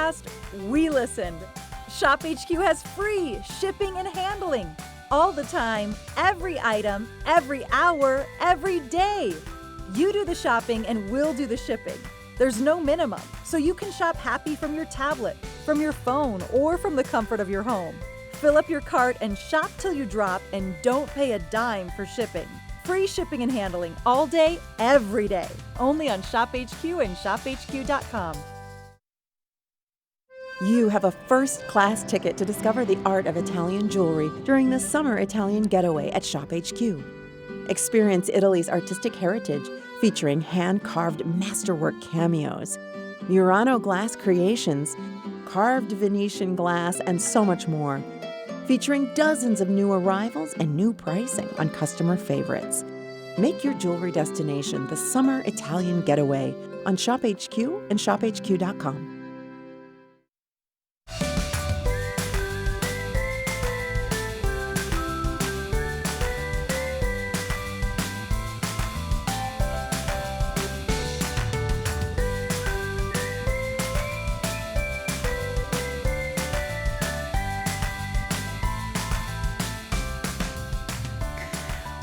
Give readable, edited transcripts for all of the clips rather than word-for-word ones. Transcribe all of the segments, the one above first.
podcast, we listened. ShopHQ has free shipping and handling all the time, every item, every hour, every day. You do the shopping and we'll do the shipping. There's no minimum, so you can shop happy from your tablet, from your phone, or from the comfort of your home. Fill up your cart and shop till you drop and don't pay a dime for shipping. Free shipping and handling all day, every day. Only on ShopHQ and ShopHQ.com. You have a first-class ticket to discover the art of Italian jewelry during the Summer Italian Getaway at ShopHQ. Experience Italy's artistic heritage featuring hand-carved masterwork cameos, Murano glass creations, carved Venetian glass, and so much more. Featuring dozens of new arrivals and new pricing on customer favorites. Make your jewelry destination the Summer Italian Getaway on ShopHQ and ShopHQ.com.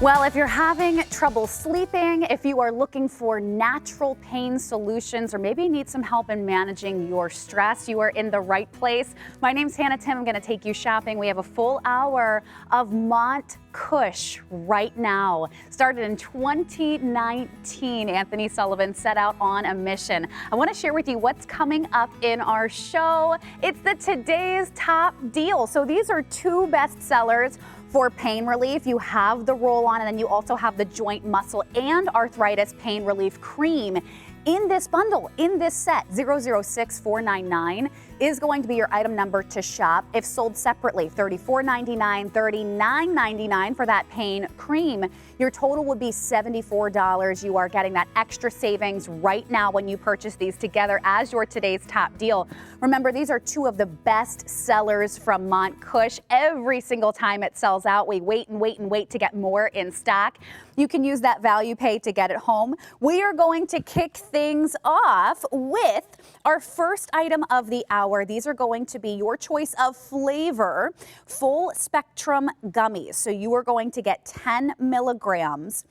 Well, if you're having trouble sleeping, if you are looking for natural pain solutions, or maybe you need some help in managing your stress, you are in the right place. My name's Hannah Timm. I'm going to take you shopping. We have a full hour of Montkush right now. Started in 2019, Anthony Sullivan set out on a mission. I want to share with you what's coming up in our show. It's the Today's Top Deal. So these are two best sellers for pain relief. You have the roll-on, and then you also have the joint, muscle, and arthritis pain relief cream. In this bundle, in this set, 006499 is going to be your item number to shop. If sold separately, $34.99, $39.99 for that pain cream. Your total would be $74. You are getting that extra savings right now when you purchase these together as your Today's Top Deal. Remember, these are two of the best sellers from Montkush. Every single time it sells out, we wait and wait and wait to get more in stock. You can use that value pay to get it home. We are going to kick things off with our first item of the hour. These are going to be your choice of flavor, full spectrum gummies. So you are going to get 10 milligrams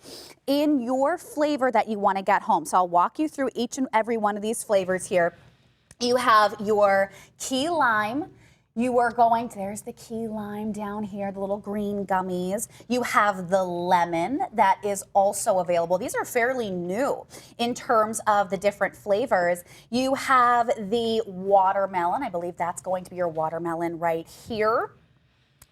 in your flavor that you want to get home. So I'll walk you through each and every one of these flavors here. You have your key lime. You are going to, there's the key lime down here, the little green gummies. You have the lemon that is also available. These are fairly new in terms of the different flavors. You have the watermelon. I believe that's going to be your watermelon right here.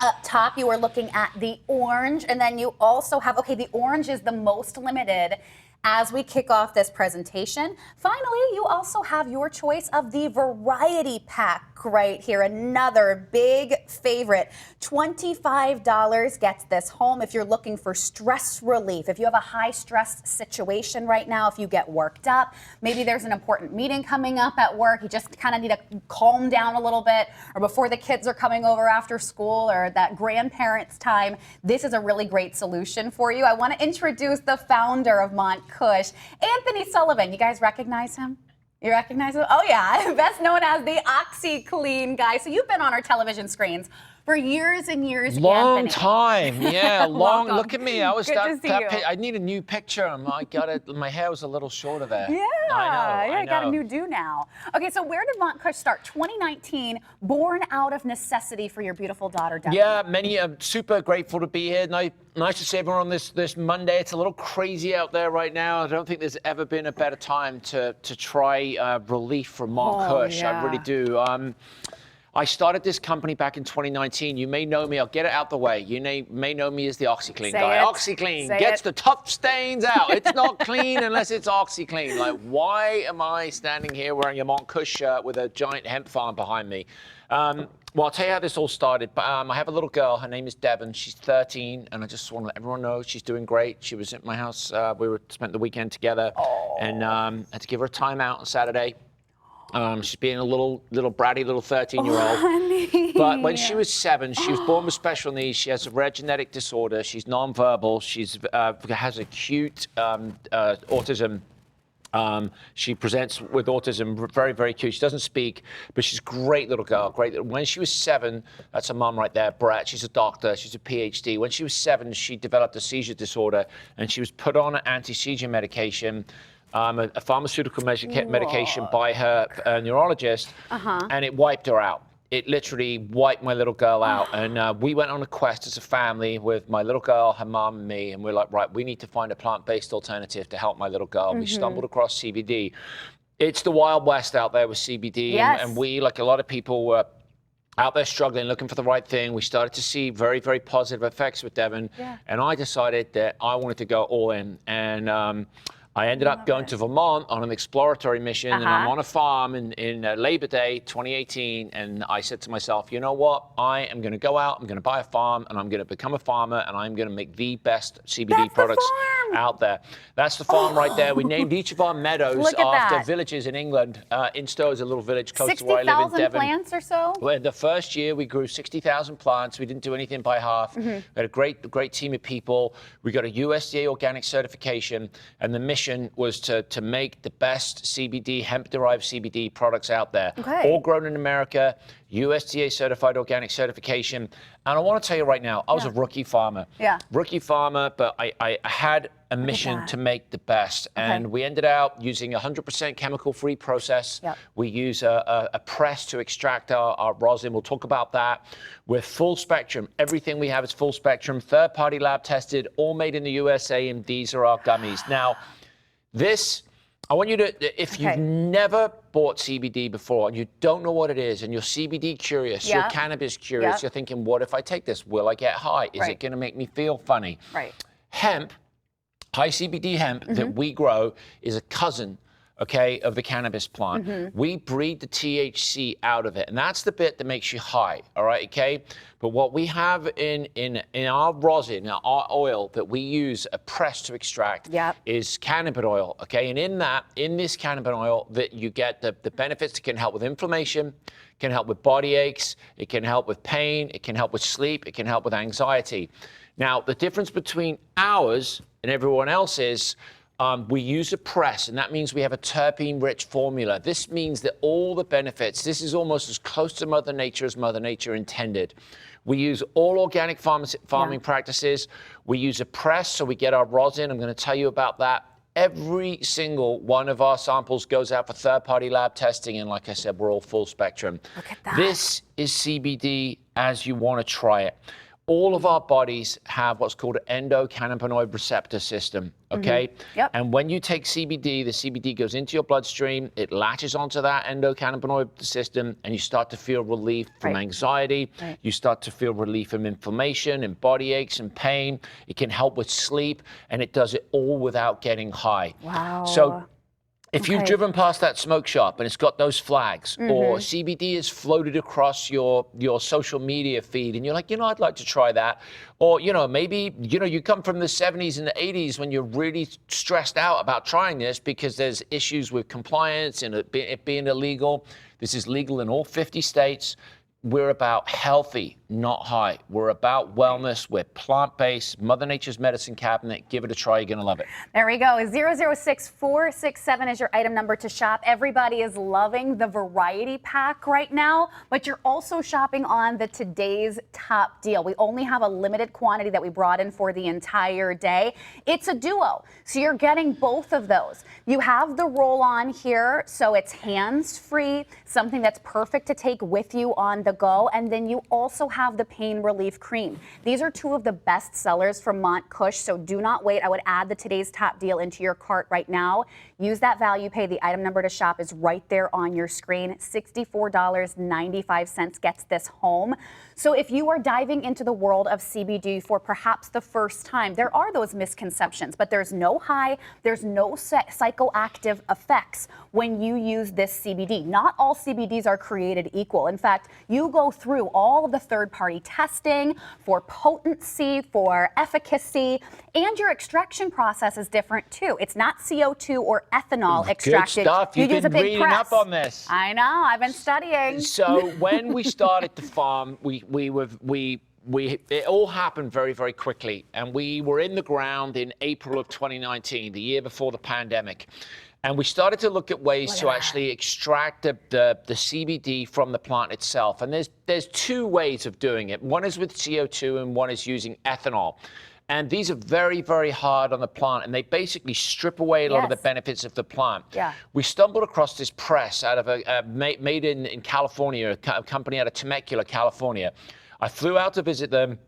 Up top, you are looking at the orange, and then you also have, okay, the orange is the most limited as we kick off this presentation. Finally, you also have your choice of the variety pack right here. Another big favorite. $25 gets this home if you're looking for stress relief. If you have a high stress situation right now, if you get worked up, maybe there's an important meeting coming up at work, you just kind of need to calm down a little bit, or before the kids are coming over after school, or that grandparents' time, this is a really great solution for you. I want to introduce the founder of Montkush, Anthony Sullivan. You guys recognize him? You recognize him? Oh yeah, best known as the OxyClean guy. So you've been on our television screens for years and years. Long Anthony. time, yeah, long. Welcome. Look at me. I was Good to see you. I need a new picture. I got it. My hair was a little shorter there. Yeah, I know. Got a new do now. Okay, so where did Montkush start? 2019, born out of necessity for your beautiful daughter, Debbie. Yeah, I'm super grateful to be here. Nice to see everyone on this Monday. It's a little crazy out there right now. I don't think there's ever been a better time to try relief from Montkush. Yeah. I really do. I started this company back in 2019. You may know me. I'll get it out the way. You may know me as the OxyClean guy. OxyClean gets the tough stains out. It's not clean unless it's OxyClean. Like, why am I standing here wearing a Montkush shirt with a giant hemp farm behind me? Well, I'll tell you how this all started. I have a little girl. Her name is Devon. She's 13, and I just want to let everyone know she's doing great. She was at my house. We spent the weekend together, and had to give her a timeout on Saturday. She's being a little bratty little 13-year-old. Honey. But when she was 7, she was born with special needs. She has a rare genetic disorder. She's nonverbal. She's has acute autism. She presents with autism, very, very cute. She doesn't speak, but she's a great little girl. When she was 7, that's her mom right there, Brett. She's a doctor. She's a PhD. When she was 7, she developed a seizure disorder, and she was put on an anti-seizure medication, a pharmaceutical medication by her neurologist, and it wiped her out. It literally wiped my little girl out. And we went on a quest as a family with my little girl, her mom, and me. And we're like, right, we need to find a plant-based alternative to help my little girl. We stumbled across CBD. It's the Wild West out there with CBD. Yes. And we, like a lot of people, were out there struggling, looking for the right thing. We started to see very, very positive effects with Devon. Yeah. And I decided that I wanted to go all in. And I ended up going to Vermont on an exploratory mission, and I'm on a farm in Labor Day 2018, and I said to myself, you know what? I am going to go out, I'm going to buy a farm, and I'm going to become a farmer, and I'm going to make the best CBD products out there. That's the farm right there. We named each of our meadows after villages in England. Instow is a little village close to where I live in Devon. 60,000 plants or so? Well, the first year, we grew 60,000 plants. We didn't do anything by half. We had a great team of people. We got a USDA organic certification, and the mission was to make the best CBD, hemp-derived CBD products out there. All grown in America, USDA certified organic certification. And I want to tell you right now, I was a rookie farmer. Rookie farmer, but I had a mission to make the best. And we ended out using 100% chemical-free process. We use a press to extract our rosin. We'll talk about that. We're full spectrum. Everything we have is full spectrum, third-party lab tested, all made in the USA, and these are our gummies. Now, I want you to, if you've never bought CBD before and you don't know what it is, and you're CBD curious, you're cannabis curious, you're thinking, what if I take this? Will I get high? Is it going to make me feel funny? Hemp, high CBD hemp that we grow is a cousin, of the cannabis plant. We breed the THC out of it, and that's the bit that makes you high, all right, But what we have in our rosin, our oil that we use a press to extract is cannabis oil, And in this cannabis oil, that you get the benefits that can help with inflammation, can help with body aches, it can help with pain, it can help with sleep, it can help with anxiety. Now, the difference between ours and everyone else is we use a press, and that means we have a terpene-rich formula. This means that all the benefits, this is almost as close to Mother Nature as Mother Nature intended. We use all organic farming practices. We use a press, so we get our rosin. I'm going to tell you about that. Every single one of our samples goes out for third-party lab testing, and like I said, we're all full spectrum. Look at that. This is CBD as you want to try it. All of our bodies have what's called an endocannabinoid receptor system, And when you take CBD, the CBD goes into your bloodstream, it latches onto that endocannabinoid system, and you start to feel relief from anxiety. You start to feel relief from inflammation and body aches and pain. It can help with sleep, and it does it all without getting high. Wow. So if you've driven past that smoke shop and it's got those flags, or CBD is floated across your social media feed, and you're like, I'd like to try that. Or, maybe, you come from the 70s and the 80s when you're really stressed out about trying this because there's issues with compliance and it being illegal. This is legal in all 50 states. We're about healthy, not high. We're about wellness. We're plant-based. Mother Nature's medicine cabinet. Give it a try. You're going to love it. There we go. 006467 is your item number to shop. Everybody is loving the variety pack right now, but you're also shopping on the today's top deal. We only have a limited quantity that we brought in for the entire day. It's a duo, so you're getting both of those. You have the roll-on here, so it's hands-free, something that's perfect to take with you on the go, and then you also have the pain relief cream. These are two of the best sellers from Montkush, so do not wait. I would add the today's top deal into your cart right now. Use that value pay. The item number to shop is right there on your screen. $64.95 gets this home. So if you are diving into the world of CBD for perhaps the first time, there are those misconceptions, but there's no high, there's no psychoactive effects when you use this CBD. Not all CBDs are created equal. In fact, you go through all of the third-party testing for potency, for efficacy, and your extraction process is different too. It's not CO2 or ethanol extracted. Good stuff. You've been reading up on this. I know. I've been studying. So when we started the farm, it all happened very, very quickly, and we were in the ground in April of 2019, the year before the pandemic. And we started to look at ways to actually extract the CBD from the plant itself. And there's two ways of doing it. One is with CO2 and one is using ethanol. And these are very, very hard on the plant, and they basically strip away a lot of the benefits of the plant. Yeah. We stumbled across this press out of made in California, a company out of Temecula, California. I flew out to visit them,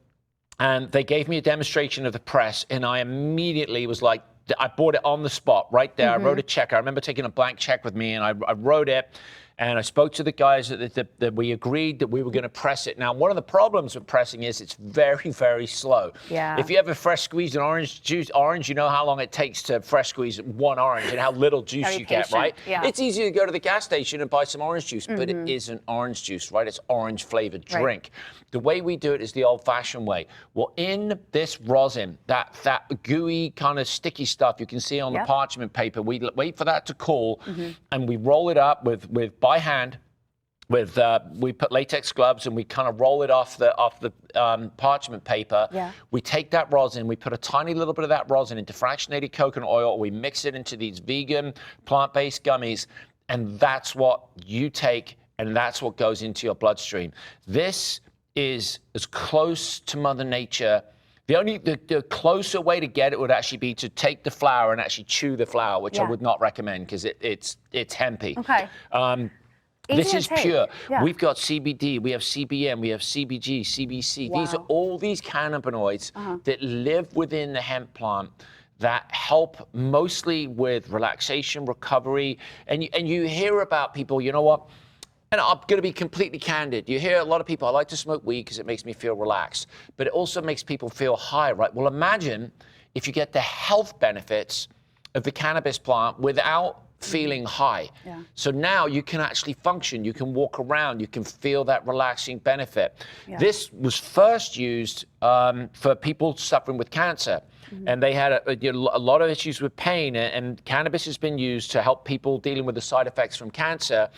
and they gave me a demonstration of the press, and I immediately was like, I bought it on the spot right there. I wrote a check. I remember taking a blank check with me, and I wrote it. And I spoke to the guys that we agreed that we were going to press it. Now, one of the problems with pressing is it's very, very slow. Yeah. If you ever fresh squeeze an orange, you know how long it takes to fresh squeeze one orange and how little juice you get, right? Yeah. It's easy to go to the gas station and buy some orange juice, but it isn't orange juice, right? It's orange flavored drink. The way we do it is the old-fashioned way. Well, in this rosin, that gooey kind of sticky stuff you can see on the parchment paper, we wait for that to cool, and we roll it up with by hand. We put latex gloves and we kind of roll it off the parchment paper. Yeah. We take that rosin, we put a tiny little bit of that rosin into fractionated coconut oil. We mix it into these vegan plant-based gummies, and that's what you take, and that's what goes into your bloodstream. This is as close to Mother Nature. The closer way to get it would actually be to take the flower and actually chew the flower, which I would not recommend because it's hempy. Okay. This is pure. Yeah. We've got CBD, we have CBN, we have CBG, CBC. Wow. These are all these cannabinoids that live within the hemp plant that help mostly with relaxation, recovery. And you hear about people, you know what? And I'm going to be completely candid. You hear a lot of people, I like to smoke weed because it makes me feel relaxed, but it also makes people feel high, right? Well, imagine if you get the health benefits of the cannabis plant without feeling high. Yeah. So now you can actually function, you can walk around, you can feel that relaxing benefit. Yeah. This was first used for people suffering with cancer. And they had a lot of issues with pain, and cannabis has been used to help people dealing with the side effects from cancer,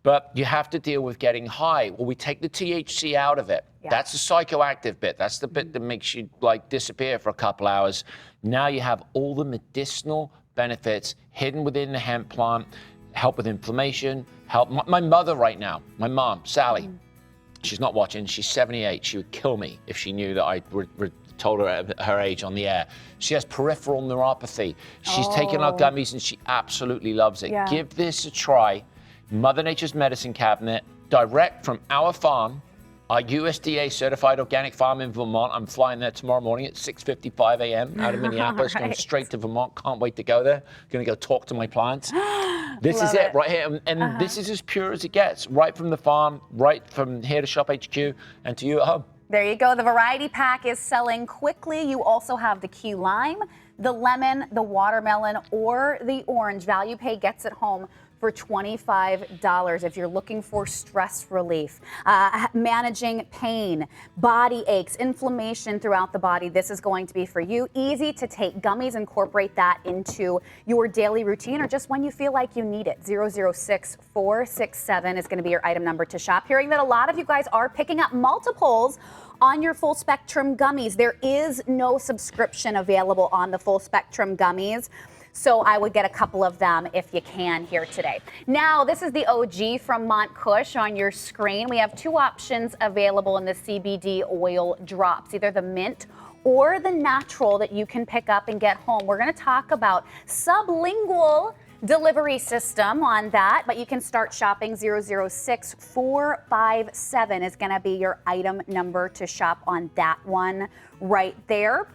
but you have to deal with getting high. Well, we take the THC out of it. Yeah. That's the psychoactive bit. That's the bit that makes you like disappear for a couple hours. Now you have all the medicinal benefits hidden within the hemp plant, help with inflammation, help. My mother right now, my mom, Sally, she's not watching, she's 78. She would kill me if she knew that I told her age on the air. She has peripheral neuropathy. She's taken our gummies and she absolutely loves it. Yeah. Give this a try. Mother Nature's Medicine Cabinet, direct from our farm, our USDA certified organic farm in Vermont. I'm flying there tomorrow morning at 6:55 a.m. out of Minneapolis, going straight to Vermont. Can't wait to go there. Going to go talk to my plants. This is it right here. And this is as pure as it gets, right from the farm, right from here to ShopHQ and to you at home. There you go. The variety pack is selling quickly. You also have the key lime, the lemon, the watermelon, or the orange. Value Pay gets it home for $25 if you're looking for stress relief, managing pain, body aches, inflammation throughout the body. This is going to be for you. Easy to take gummies, incorporate that into your daily routine or just when you feel like you need it. 006467 is going to be your item number to shop. Hearing that a lot of you guys are picking up multiples on your full spectrum gummies. There is no subscription available on the full spectrum gummies. So I would get a couple of them if you can here today. Now, this is the OG from Montkush on your screen. We have two options available in the CBD oil drops, either the mint or the natural that you can pick up and get home. We're going to talk about sublingual delivery system on that, but you can start shopping. 006457 is going to be your item number to shop on that one right there.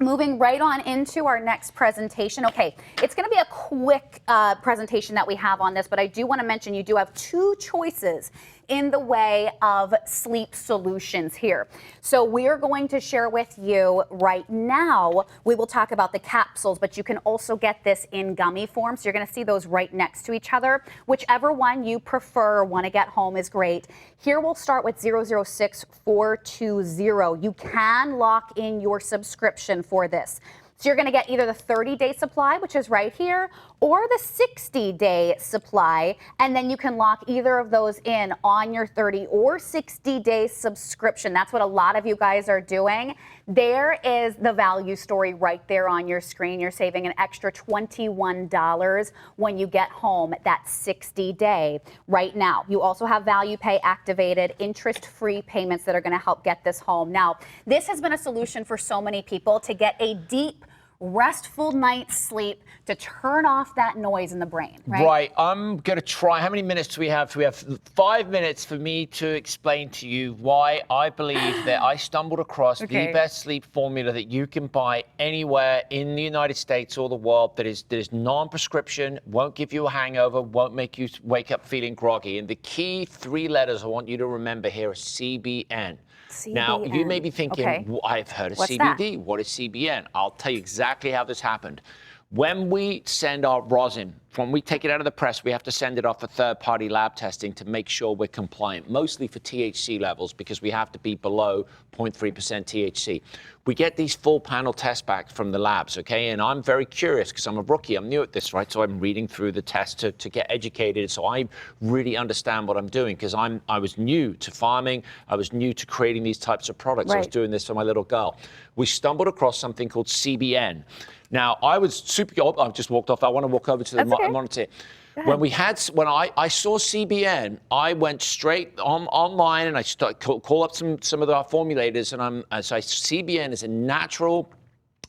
Moving right on into our next presentation. Okay, it's going to be a quick presentation that we have on this, but I do want to mention you do have two choices in the way of sleep solutions here. So we are going to share with you right now, we will talk about the capsules, but you can also get this in gummy form. So you're going to see those right next to each other. Whichever one you prefer or want to get home is great. Here we'll start with 006420. You can lock in your subscription for this. So you're going to get either the 30-day supply, which is right here, or the 60-day supply, and then you can lock either of those in on your 30 or 60-day subscription. That's what a lot of you guys are doing. There is the value story right there on your screen. You're saving an extra $21 when you get home that 60-day right now. You also have Value Pay activated, interest-free payments that are going to help get this home. Now, this has been a solution for so many people to get a deep, restful night's sleep, to turn off that noise in the brain, right? Right. I'm going to try. How many minutes do we have? We have 5 minutes for me to explain to you why I believe that I stumbled across the best sleep formula that you can buy anywhere in the United States or the world that is non-prescription, won't give you a hangover, won't make you wake up feeling groggy. And the key 3 letters I want you to remember here are CBN. Now, you may be thinking, well, I've heard of CBD. What is CBN? I'll tell you exactly how this happened. When we send our rosin, when we take it out of the press, we have to send it off for third-party lab testing to make sure we're compliant, mostly for THC levels, because we have to be below 0.3% THC. We get these full panel test back from the labs, okay? And I'm very curious because I'm a rookie. I'm new at this, right? So I'm reading through the test to get educated. So I really understand what I'm doing because I was new to farming. I was new to creating these types of products. I was doing this for my little girl. We stumbled across something called CBN. Now, I was super, I've just walked off. I want to walk over to the monitor. When I saw CBN, I went straight online and I call up some of our formulators, and CBN is a natural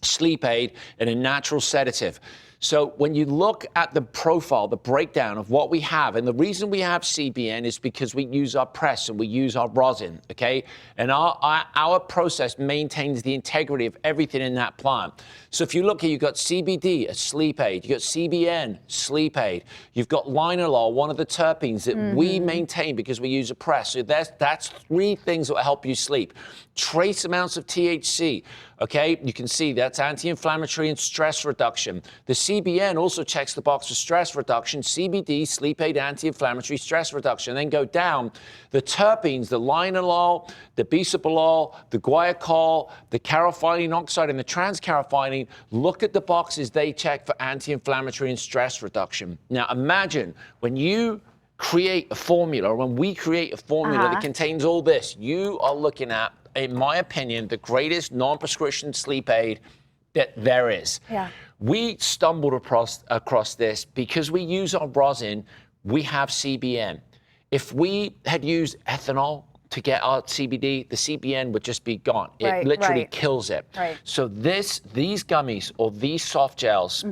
sleep aid and a natural sedative. So when you look at the profile, the breakdown of what we have, and the reason we have CBN is because we use our press and we use our rosin, okay? And our process maintains the integrity of everything in that plant. So if you look here, you've got CBD, a sleep aid. You've got CBN, sleep aid. You've got linalool, one of the terpenes that we maintain because we use a press. So that's 3 things that will help you sleep. Trace amounts of THC, okay? You can see that's anti-inflammatory and stress reduction. The CBN also checks the box for stress reduction. CBD, sleep aid, anti-inflammatory, stress reduction. Then go down, the terpenes, the linalool, the bisoprolol, the guaiacol, the carotenoid oxide, and the transcarotenoid, look at the boxes they check for anti-inflammatory and stress reduction. Now imagine when you create a formula, or when we create a formula that contains all this, you are looking at, in my opinion, the greatest non-prescription sleep aid that there is. Yeah. We stumbled across this because we use our rosin, we have CBN. If we had used ethanol to get our CBD, the CBN would just be gone. It literally kills it. So these gummies or these soft gels,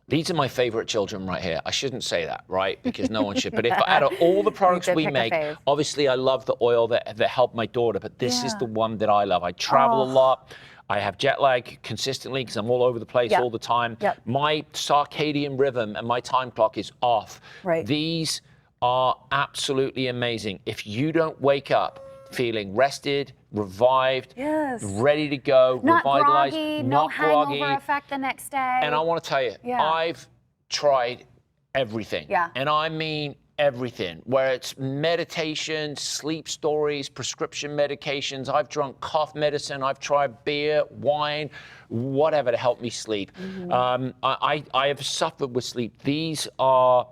these are my favorite children right here. I shouldn't say that, right? Because no one should. But if out of all the products we make, obviously I love the oil that helped my daughter, but this is the one that I love. I travel a lot. I have jet lag consistently because I'm all over the place all the time. My circadian rhythm and my time clock is off. These are absolutely amazing. If you don't wake up feeling rested, revived, ready to go, revitalized, groggy, not groggy, hangover effect the next day. And I want to tell you, I've tried everything. And I mean everything, where it's meditation, sleep stories, prescription medications. I've drunk cough medicine. I've tried beer, wine, whatever to help me sleep. I have suffered with sleep. These are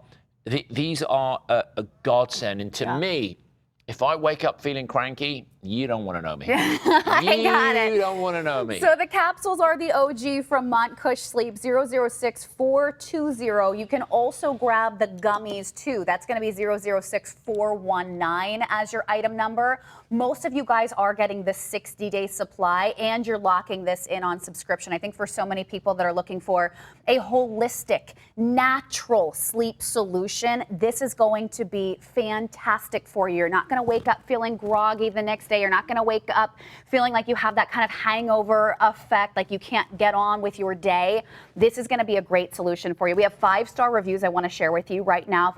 a godsend. And to me, if I wake up feeling cranky, you don't want to know me. I got it. You don't want to know me. So the capsules are the OG from Montkush Sleep, 006420. You can also grab the gummies too. That's going to be 006419 as your item number. Most of you guys are getting the 60-day supply, and you're locking this in on subscription. I think for so many people that are looking for a holistic, natural sleep solution, this is going to be fantastic for you. You're not going to wake up feeling groggy the next day. You're not going to wake up feeling like you have that kind of hangover effect, like you can't get on with your day. This is going to be a great solution for you. We have 5-star reviews I want to share with you right now.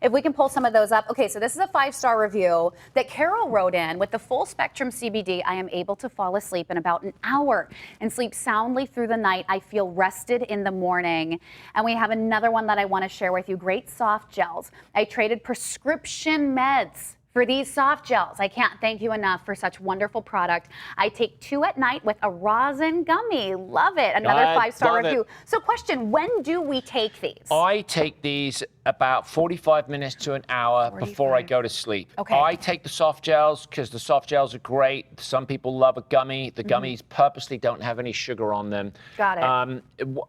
If we can pull some of those up. Okay, so this is a 5-star review that Carol wrote in. With the full spectrum CBD, I am able to fall asleep in about an hour and sleep soundly through the night. I feel rested in the morning. And we have another one that I want to share with you. Great soft gels. I traded prescription meds for these soft gels. I can't thank you enough for such wonderful product. I take 2 at night with a rosin gummy. Love it. Another 5-star review. So question, when do we take these? I take these about 45 minutes to an hour before I go to sleep. Okay. I take the soft gels because the soft gels are great. Some people love a gummy. The gummies purposely don't have any sugar on them. Got it.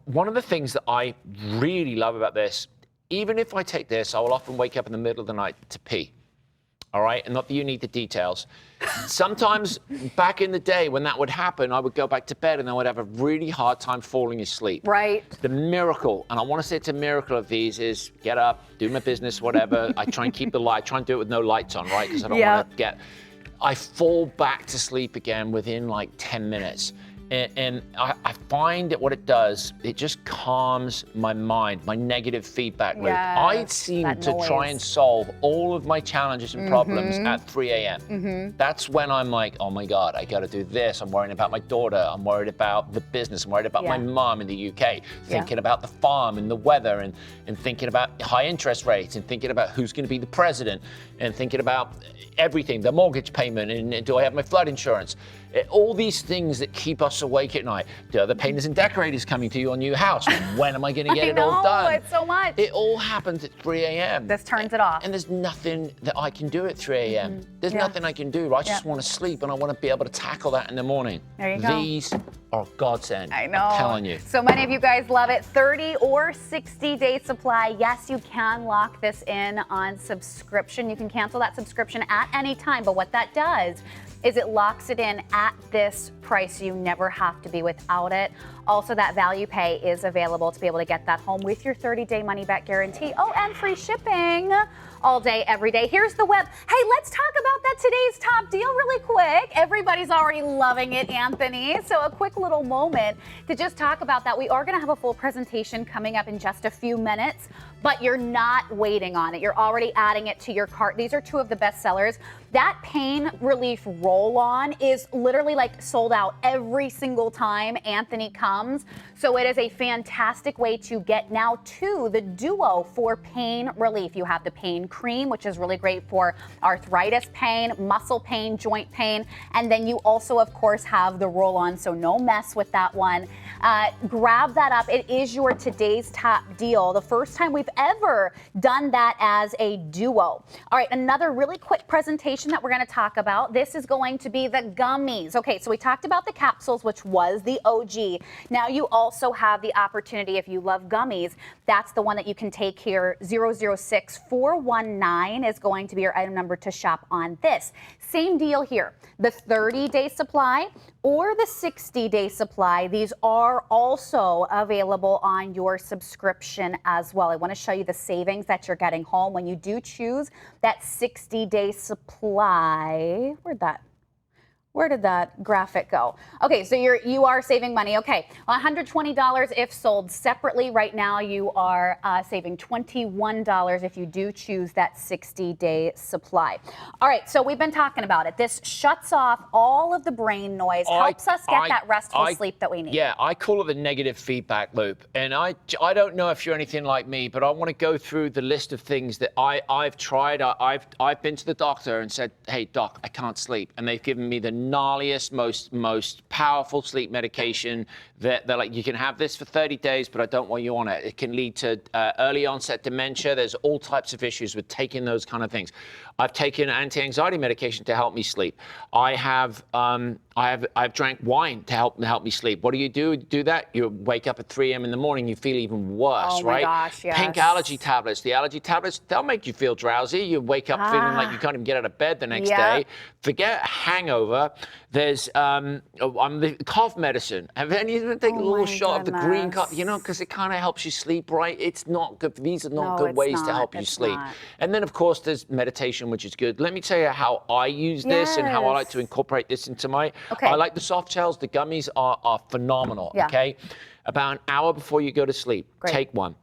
One of the things that I really love about this, even if I take this, I will often wake up in the middle of the night to pee. All right, and not that you need the details. Sometimes back in the day when that would happen, I would go back to bed and I would have a really hard time falling asleep. Right. The miracle, and I want to say it's a miracle of these, is get up, do my business, whatever. I try and keep the light, I try and do it with no lights on, right? Because I don't want to get, I fall back to sleep again within like 10 minutes. And I find that what it does, it just calms my mind, my negative feedback loop. I seem to try and solve all of my challenges and problems at 3 a.m. That's when I'm like, oh my God, I got to do this. I'm worrying about my daughter. I'm worried about the business. I'm worried about my mom in the UK, thinking about the farm and the weather and thinking about high interest rates and thinking about who's going to be the president and thinking about everything, the mortgage payment and do I have my flood insurance? All these things that keep us awake at night. Do the painters and decorators coming to your new house? When am I going to get it all done? It's so much. It all happens at 3 a.m. This turns it off. And there's nothing that I can do at 3 a.m. There's nothing I can do. I just want to sleep and I want to be able to tackle that in the morning. There you go. These are godsend. I know. I'm telling you. So many of you guys love it. 30 or 60-day supply. Yes, you can lock this in on subscription. You can cancel that subscription at any time. But what that does is it locks it in at this price. You never have to be without it. Also, that value pay is available to be able to get that home with your 30-day money-back guarantee. Oh, and free shipping all day, every day. Here's the web. Hey, let's talk about that today's top deal really quick. Everybody's already loving it, Anthony. So a quick little moment to just talk about that. We are going to have a full presentation coming up in just a few minutes, but you're not waiting on it. You're already adding it to your cart. These are 2 of the best sellers. That pain relief roll-on is literally like sold out every single time Anthony comes. So it is a fantastic way to get now to the duo for pain relief. You have the pain cream, which is really great for arthritis pain, muscle pain, joint pain. And then you also, of course, have the roll-on, so no mess with that one. Grab that up. It is your today's top deal. The first time we've ever done that as a duo. All right, another really quick presentation that we're going to talk about. This is going to be the gummies. Okay, so we talked about the capsules, which was the OG. Now you also have the opportunity, if you love gummies, that's the one that you can take here. 006419 is going to be your item number to shop on this. Same deal here. The 30-day supply or the 60-day supply, these are also available on your subscription as well. I want to show you the savings that you're getting home when you do choose that 60-day supply. Where did that graphic go? Okay, so you are saving money. Okay, $120 if sold separately. Right now you are saving $21 if you do choose that 60-day supply. All right, so we've been talking about it. This shuts off all of the brain noise, helps us get that restful sleep that we need. Yeah, I call it the negative feedback loop. And I don't know if you're anything like me, but I want to go through the list of things that I've tried. I've been to the doctor and said, hey, doc, I can't sleep. And they've given me the gnarliest, most powerful sleep medication that they're like, you can have this for 30 days, but I don't want you on it. It can lead to early onset dementia. There's all types of issues with taking those kind of things. I've taken anti-anxiety medication to help me sleep. I've drank wine to help me sleep. What do? Do that? You wake up at 3 a.m. in the morning, you feel even worse, right? Oh my gosh, yes. Pink allergy tablets. The allergy tablets, they'll make you feel drowsy. You wake up feeling like you can't even get out of bed the next day. Forget hangover. There's the cough medicine. Have any of them taken a little shot of the green cough? You know, because it kind of helps you sleep, right? It's not good. These are not good ways to help you sleep. And then, of course, there's meditation, which is good. Let me tell you how I use this and how I like to incorporate this into my. I like the soft gels. The gummies are phenomenal. Okay, about an hour before you go to sleep, take one.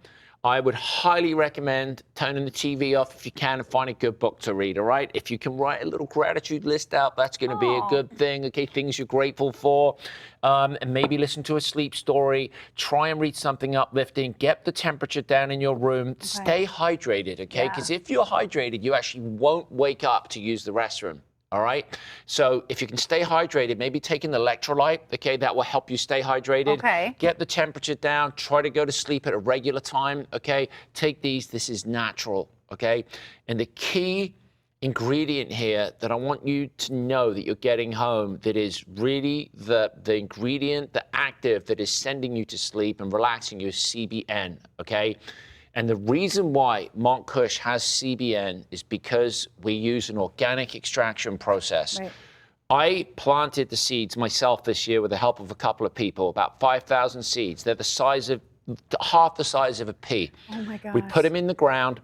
I would highly recommend turning the TV off if you can and find a good book to read, all right? If you can write a little gratitude list out, that's going to be a good thing, okay? Things you're grateful for. And maybe listen to a sleep story. Try and read something uplifting. Get the temperature down in your room. Stay hydrated, okay? Because if you're hydrated, you actually won't wake up to use the restroom. All right. So if you can stay hydrated, maybe take an electrolyte. Okay, that will help you stay hydrated. Okay. Get the temperature down. Try to go to sleep at a regular time. Okay. Take these. This is natural. Okay. And the key ingredient here that I want you to know that you're getting home that is really the ingredient, the active that is sending you to sleep and relaxing you is CBN. Okay. And the reason why Montkush has CBN is because we use an organic extraction process. Right. I planted the seeds myself this year with the help of a couple of people, about 5,000 seeds. They're the size of, half the size of a pea. Oh my gosh. We put them in the ground.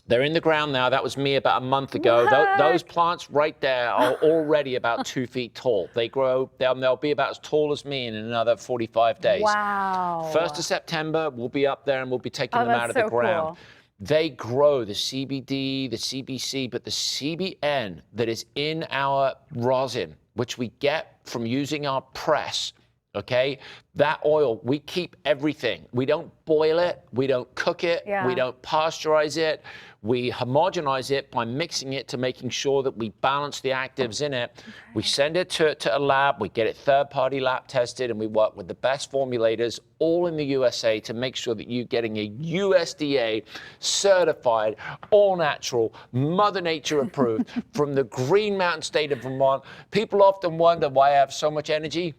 They're in the ground now. That was me about a month ago. Those plants right there are already about 2 feet tall. They grow, they'll be about as tall as me in another 45 days. Wow. 1st of September, we'll be up there and we'll be taking them out of the ground. Cool. They grow the CBD, the CBC, but the CBN that is in our rosin, which we get from using our press, okay? That oil, we keep everything. We don't boil it. We don't cook it. We don't pasteurize it. We homogenize it by mixing it to making sure that we balance the actives in it. Okay. We send it to a lab. We get it third-party lab tested, and we work with the best formulators all in the USA to make sure that you're getting a USDA certified, all-natural, Mother Nature approved from the Green Mountain state of Vermont. People often wonder why I have so much energy.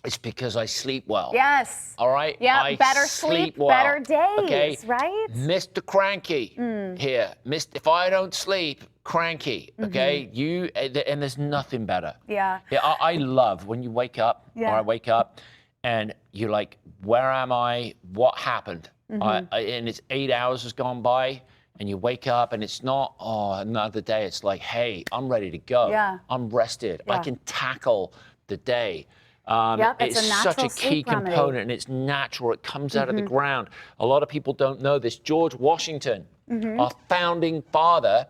It's because I sleep well. Yes. All right? Yeah, better sleep, well. Better days, okay? Right? Mr. Cranky here. If I don't sleep, cranky, okay? And there's nothing better. Yeah. I love when you wake up, or I wake up, and you're like, where am I? What happened? And it's 8 hours has gone by, and you wake up, and it's not, another day. It's like, hey, I'm ready to go. Yeah. I'm rested. I can tackle the day. It's such a key component, and it's natural. It comes out of the ground. A lot of people don't know this. George Washington, our founding father,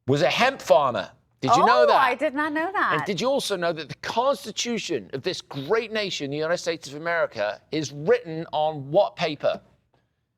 was a hemp farmer. Did you know that? I did not know that. And did you also know that the Constitution of this great nation, the United States of America, is written on what paper?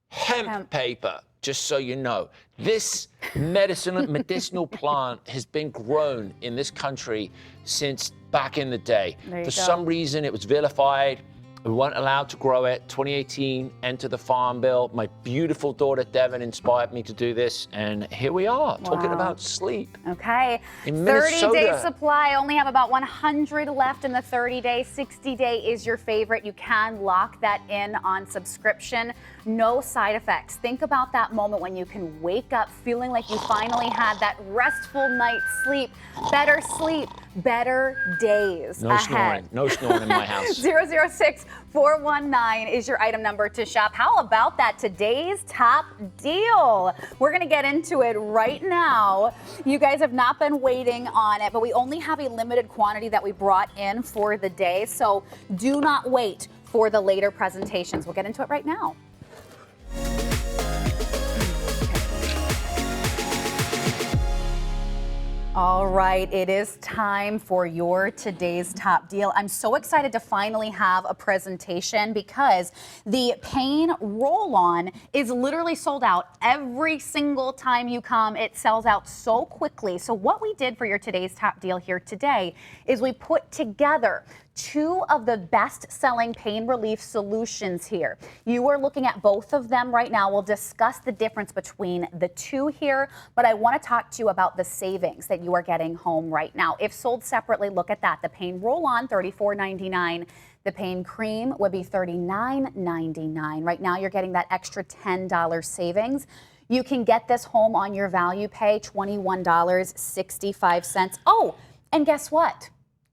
Hemp paper. Just so you know, this medicinal plant has been grown in this country since back in the day. For some reason, it was vilified. We weren't allowed to grow it. 2018, entered the Farm Bill. My beautiful daughter, Devin, inspired me to do this. And here we are, talking about sleep. Okay. In 30-day supply. Only have about 100 left in the 30-day. 60-day is your favorite. You can lock that in on subscription. No side effects. Think about that moment when you can wake up feeling like you finally had that restful night's sleep. Better sleep, better days ahead. No snoring in my house. 006-419 is your item number to shop. How about that? Today's top deal. We're going to get into it right now. You guys have not been waiting on it, but we only have a limited quantity that we brought in for the day. So do not wait for the later presentations. We'll get into it right now. All right, it is time for your today's top deal. I'm so excited to finally have a presentation because the Pain Roll-On is literally sold out every single time you come. It sells out so quickly. So what we did for your today's top deal here today is we put together two of the best-selling pain relief solutions here. You are looking at both of them right now. We'll discuss the difference between the two here, but I want to talk to you about the savings that you are getting home right now. If sold separately, look at that. The Pain Roll-On, $34.99. The Pain Cream would be $39.99. Right now, you're getting that extra $10 savings. You can get this home on your value pay, $21.65. Oh, and guess what?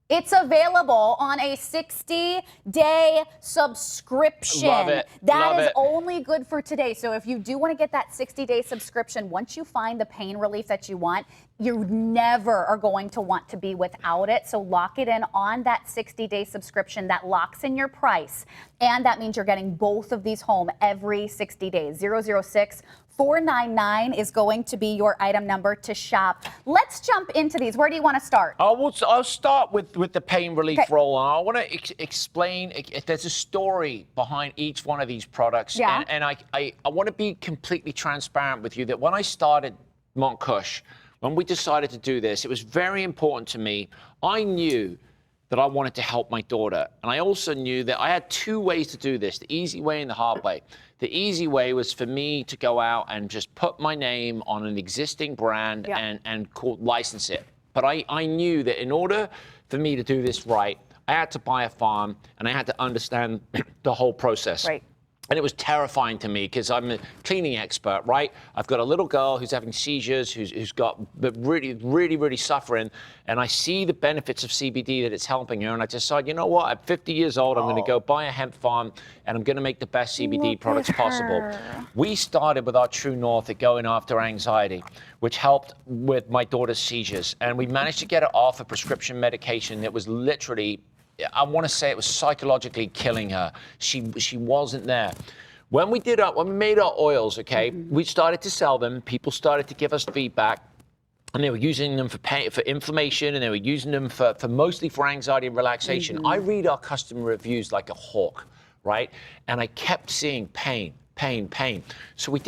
It's available on a 60-day subscription. Love it. That is only good for today. So if you do want to get that 60-day subscription, once you find the pain relief that you want, you never are going to want to be without it. So lock it in on that 60-day subscription that locks in your price. And that means you're getting both of these home every 60 days. 006499 is going to be your item number to shop. Let's jump into these. Where do you want to start? I'll start with the pain relief roll-on. I want to explain, there's a story behind each one of these products. Yeah. And I want to be completely transparent with you that when I started Montkush, when we decided to do this, it was very important to me. I knew that I wanted to help my daughter. And I also knew that I had two ways to do this, the easy way and the hard way. The easy way was for me to go out and just put my name on an existing brand and license it. But I knew that in order for me to do this right, I had to buy a farm and I had to understand the whole process. Right. And it was terrifying to me because I'm a cleaning expert, right? I've got a little girl who's having seizures, who's got really suffering, and I see the benefits of CBD that it's helping her, and I decide, you know what? At 50 years old, I'm going to go buy a hemp farm, and I'm going to make the best CBD products possible. We started with our true north at going after anxiety, which helped with my daughter's seizures, and we managed to get her off a prescription medication that was literally, I want to say it was psychologically killing her. She wasn't there. When we made our oils, okay, we started to sell them. People started to give us feedback, and they were using them for pain, for inflammation, and they were using them for mostly for anxiety and relaxation. I read our customer reviews like a hawk, right? And I kept seeing pain. So we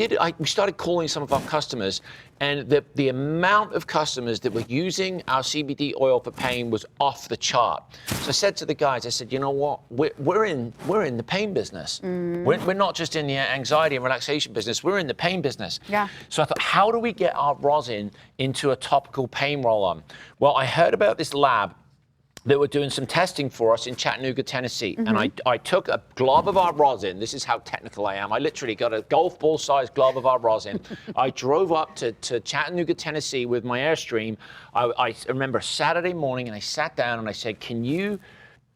started calling some of our customers, and the amount of customers that were using our CBD oil for pain was off the chart. So I said to the guys, I said, you know what? We're in the pain business. We're not just in the anxiety and relaxation business. We're in the pain business. Yeah. So I thought, how do we get our rosin into a topical pain roll-on? Well, I heard about this lab that were doing some testing for us in Chattanooga, Tennessee. And I took a glob of our rosin. This is how technical I am. I literally got a golf ball sized glob of our rosin. I drove up to Chattanooga, Tennessee with my Airstream. I remember Saturday morning, and I sat down and I said, can you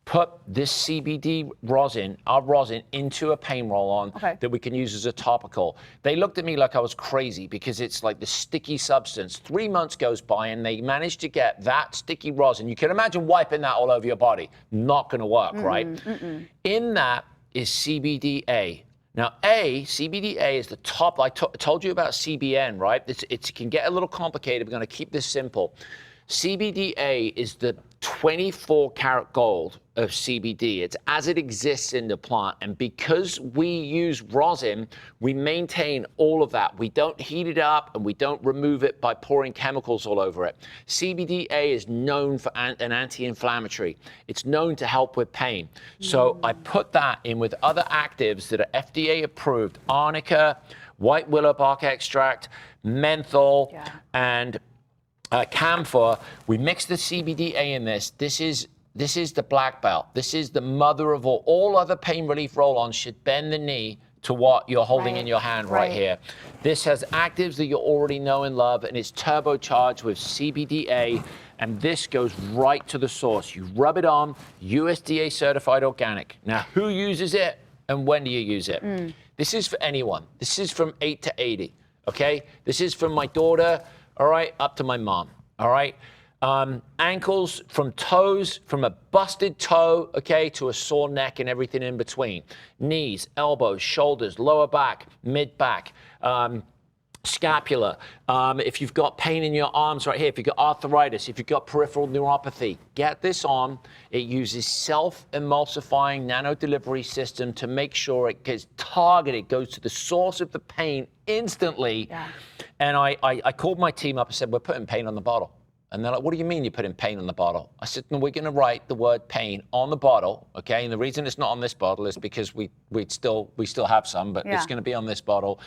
put this CBD rosin, our rosin, into a pain roll-on that we can use as a topical? They looked at me like I was crazy because it's like the sticky substance. 3 months goes by and they managed to get that sticky rosin. You can imagine wiping that all over your body. Not gonna work, right? In that is CBDA. Now, CBDA is the top. I told you about CBN, right? It can get a little complicated. We're gonna keep this simple. CBDA is the 24 karat gold of CBD. It's as it exists in the plant. And because we use rosin, we maintain all of that. We don't heat it up and we don't remove it by pouring chemicals all over it. CBDA is known for an anti-inflammatory. It's known to help with pain. So I put that in with other actives that are FDA approved: arnica, white willow bark extract, menthol, and camphor. We mix the CBDA in this. This is the black belt. This is the mother of all. All other pain relief roll-ons should bend the knee to what you're holding in your hand right here. This has actives that you already know and love, and it's turbocharged with CBDA, and this goes right to the source. You rub it on, USDA certified organic. Now, who uses it and when do you use it? This is for anyone. This is from 8 to 80, okay? This is from my daughter, all right, up to my mom, all right? Ankles, from toes, from a busted toe, okay, to a sore neck and everything in between. Knees, elbows, shoulders, lower back, mid-back, scapula. If you've got pain in your arms right here, if you've got arthritis, if you've got peripheral neuropathy, get this on. It uses self-emulsifying nano delivery system to make sure it gets targeted, goes to the source of the pain instantly. And I called my team up and said, we're putting pain on the bottle. And they're like, what do you mean you're putting pain on the bottle? I said, no, we're going to write the word pain on the bottle, okay? And the reason it's not on this bottle is because we still have some, but it's going to be on this bottle.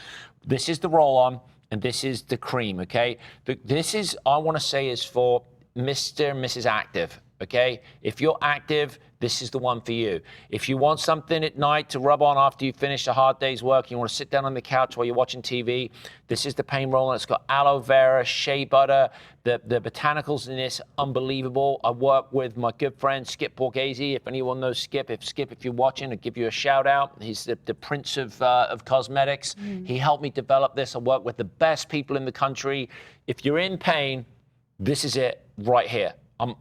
This is the roll-on, and this is the cream, okay? This is, I want to say, is for Mr. and Mrs. Active, okay? If you're active, this is the one for you. If you want something at night to rub on after you finish a hard day's work, you want to sit down on the couch while you're watching TV, this is the pain roll-on. It's got aloe vera, shea butter. The botanicals in this, unbelievable. I work with my good friend Skip Borghese. If anyone knows Skip, if you're watching, I'll give you a shout out. He's the prince of cosmetics. He helped me develop this. I work with the best people in the country. If you're in pain, this is it right here.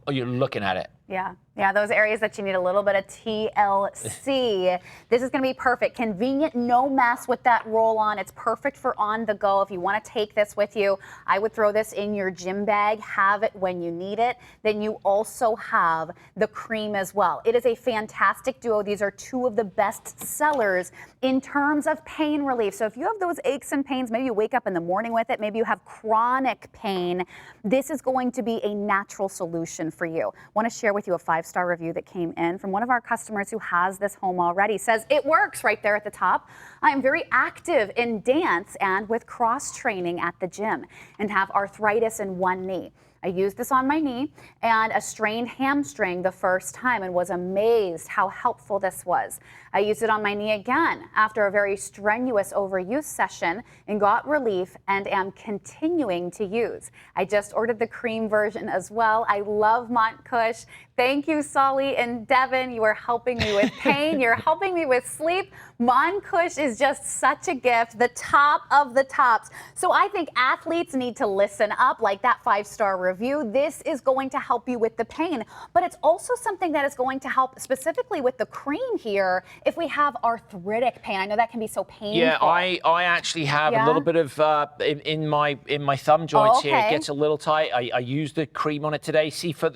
You're looking at it. Yeah, those areas that you need a little bit of TLC. This is going to be perfect. Convenient, no mess with that roll-on. It's perfect for on the go. If you want to take this with you, I would throw this in your gym bag, have it when you need it. Then you also have the cream as well. It is a fantastic duo. These are two of the best sellers in terms of pain relief. So if you have those aches and pains, maybe you wake up in the morning with it, maybe you have chronic pain, this is going to be a natural solution for you. I want to share with you a 5-star review that came in from one of our customers who has this home already. Says, it works right there at the top. I am very active in dance and with cross training at the gym and have arthritis in one knee. I used this on my knee and a strained hamstring the first time and was amazed how helpful this was. I used it on my knee again after a very strenuous overuse session and got relief and am continuing to use. I just ordered the cream version as well. I love Montkush. Thank you, Solly and Devin. You are helping me with pain. You're helping me with sleep. Montkush is just such a gift, the top of the tops. So I think athletes need to listen up, like that 5-star review. This is going to help you with the pain, but it's also something that is going to help specifically with the cream here if we have arthritic pain. I know that can be so painful. Yeah, I actually have a little bit of in my thumb joints here. It gets a little tight. I used the cream on it today. See, for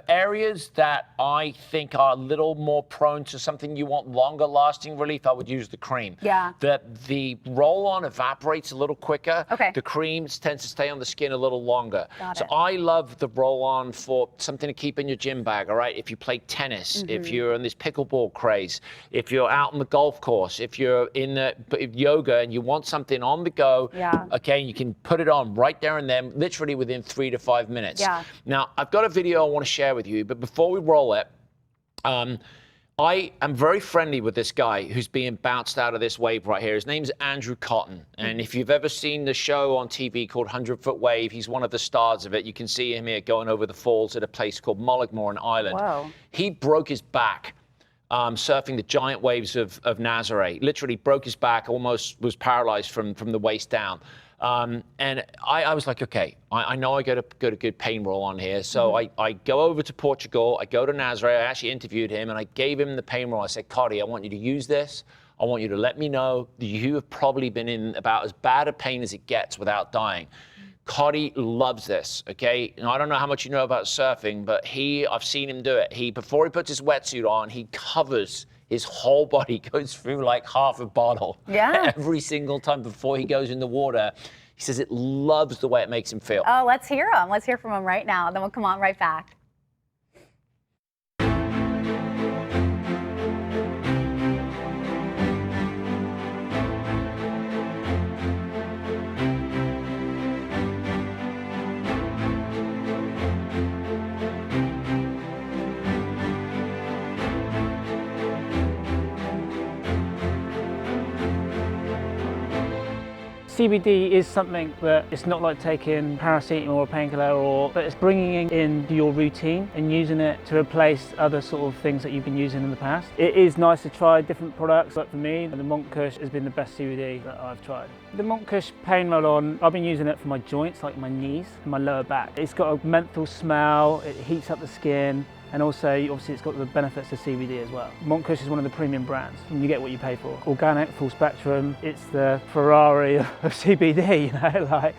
areas that I think are a little more prone to something you want longer lasting relief, I would use the cream. Yeah. The roll-on evaporates a little quicker. Okay. The cream tends to stay on the skin a little longer. Got so it. I love the roll-on for something to keep in your gym bag, all right? If you play tennis, if you're in this pickleball craze, if you're out on the golf course, if you're in the yoga and you want something on the go, okay, you can put it on right there and then, literally within 3 to 5 minutes. Yeah. Now, I've got a video I want to share with you, but before we roll it, I am very friendly with this guy who's being bounced out of this wave right here. His name's Andrew Cotton. And if you've ever seen the show on TV called 100-Foot Wave, he's one of the stars of it. You can see him here going over the falls at a place called Molligmore in Ireland. Whoa. He broke his back surfing the giant waves of Nazaré. Literally broke his back, almost was paralyzed from the waist down. And I was like, okay, I know I got a good pain roll on here. So I go over to Portugal, I go to Nazaré, I actually interviewed him and I gave him the pain roll. I said, Cotty, I want you to use this. I want you to let me know that you have probably been in about as bad a pain as it gets without dying. Cotty loves this, okay? And I don't know how much you know about surfing, but I've seen him do it. Before he puts his wetsuit on, he covers his whole body, goes through like half a bottle every single time before he goes in the water. He says it loves the way it makes him feel. Oh, let's hear him. Let's hear from him right now. Then we'll come on right back. CBD is something that it's not like taking paracetamol or painkiller, but it's bringing in your routine and using it to replace other sort of things that you've been using in the past. It is nice to try different products, but for me, the Montkush has been the best CBD that I've tried. The Montkush pain roll-on, I've been using it for my joints, like my knees and my lower back. It's got a menthol smell, it heats up the skin, and also, obviously, it's got the benefits of CBD as well. Montkush is one of the premium brands, and you get what you pay for. Organic, full spectrum, it's the Ferrari of CBD, you know, like.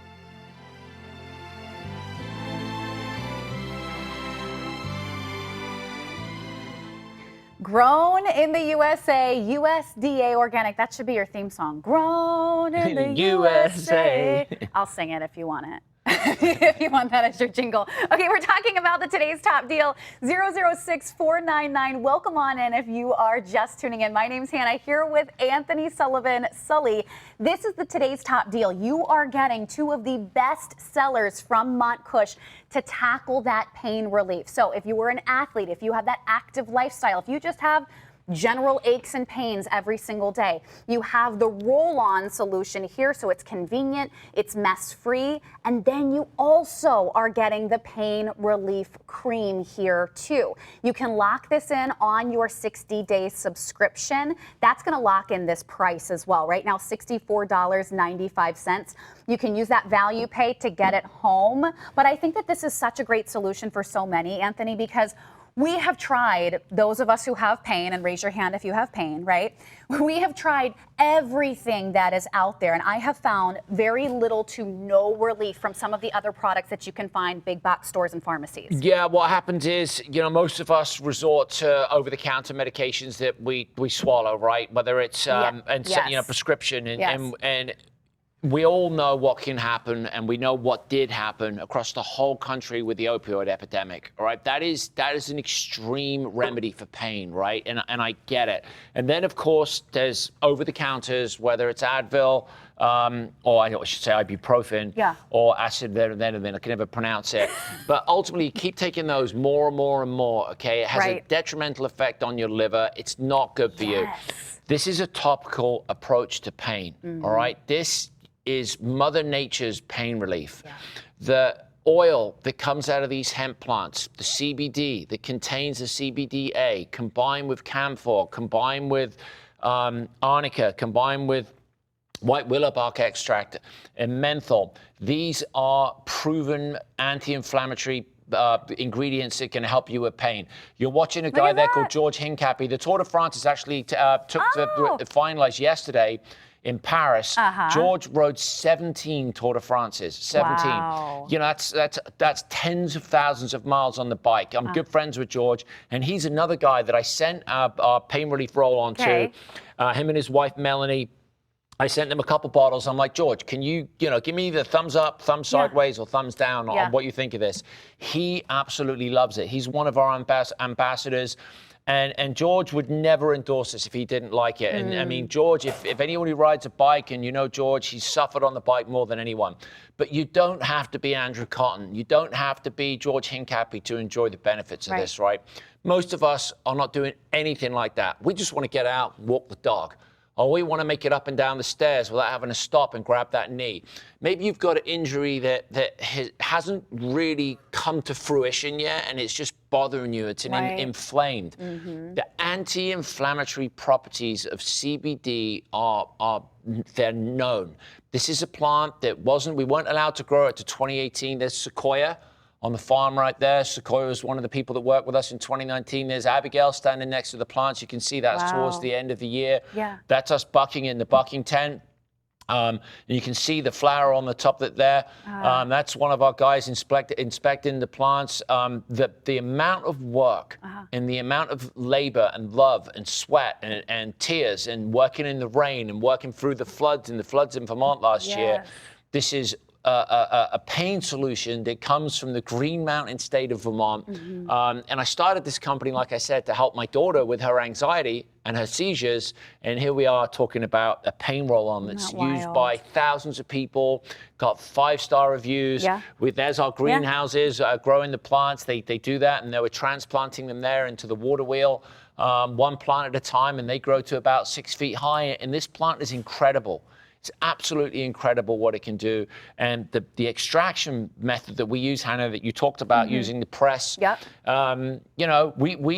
Grown in the USA, USDA organic. That should be your theme song. Grown in the USA. I'll sing it if you want it. If you want that as your jingle. Okay, we're talking about the today's top deal, 006499. Welcome on in if you are just tuning in. My name's Hannah, here with Anthony Sullivan. Sully, this is the today's top deal. You are getting two of the best sellers from Montkush to tackle that pain relief. So if you were an athlete, if you have that active lifestyle, if you just have general aches and pains every single day, you have the roll-on solution here, so it's convenient, it's mess-free, and then you also are getting the pain relief cream here too. You can lock this in on your 60-day subscription. That's going to lock in this price as well. Right now, $64.95. You can use that value pay to get it home, but I think that this is such a great solution for so many, Anthony, because we have tried, those of us who have pain, and raise your hand if you have pain, right? We have tried everything that is out there, and I have found very little to no relief from some of the other products that you can find big box stores and pharmacies. Yeah, what happens is, most of us resort to over-the-counter medications that we swallow, right? Whether it's prescription and we all know what can happen, and we know what did happen across the whole country with the opioid epidemic, all right? That is an extreme remedy for pain, right? And I get it. And then, of course, there's over-the-counters, whether it's Advil, or I should say ibuprofen, or acetaminophen, I can never pronounce it. But ultimately, you keep taking those more and more and more, okay? It has a detrimental effect on your liver. It's not good for you. This is a topical approach to pain, all right? This is Mother Nature's pain relief. The oil that comes out of these hemp plants, the CBD that contains the CBDA, combined with camphor, combined with arnica, combined with white willow bark extract and menthol. These are proven anti-inflammatory ingredients that can help you with pain. You're watching a guy there called George Hincapie. The Tour de France is actually finalized yesterday in Paris. George rode 17 Tour de France's. 17. Wow. That's tens of thousands of miles on the bike. I'm good friends with George, and he's another guy that I sent our pain relief roll on to. Him and his wife Melanie. I sent them a couple bottles. I'm like, George, can you, give me the thumbs up, thumbs sideways, or thumbs down on what you think of this? He absolutely loves it. He's one of our ambassadors. And George would never endorse this if he didn't like it. And I mean, George, if anyone who rides a bike, and George, he's suffered on the bike more than anyone. But you don't have to be Andrew Cotton. You don't have to be George Hincapie to enjoy the benefits of this, right? Most of us are not doing anything like that. We just want to get out and walk the dog. Or we want to make it up and down the stairs without having to stop and grab that knee. Maybe you've got an injury that hasn't really come to fruition yet, and it's just bothering you. It's inflamed. The anti-inflammatory properties of CBD they're known. This is a plant that we weren't allowed to grow it to 2018. There's Sequoia on the farm right there. Sequoia was one of the people that worked with us in 2019. There's Abigail standing next to the plants. You can see that's towards the end of the year. That's us bucking in the bucking tent. And you can see the flower on the top there. That's one of our guys inspecting the plants. The amount of work and the amount of labor and love and sweat and tears and working in the rain and working through the floods in Vermont last year. This is a pain solution that comes from the Green Mountain state of Vermont. And I started this company, like I said, to help my daughter with her anxiety and her seizures. And here we are talking about a pain roll-on that's used by thousands of people, got 5-star reviews. There's our greenhouses growing the plants. They do that, and they were transplanting them there into the water wheel, one plant at a time, and they grow to about 6 feet high. And this plant is incredible. It's absolutely incredible what it can do. And the extraction method that we use, Hannah, that you talked about, using the press. We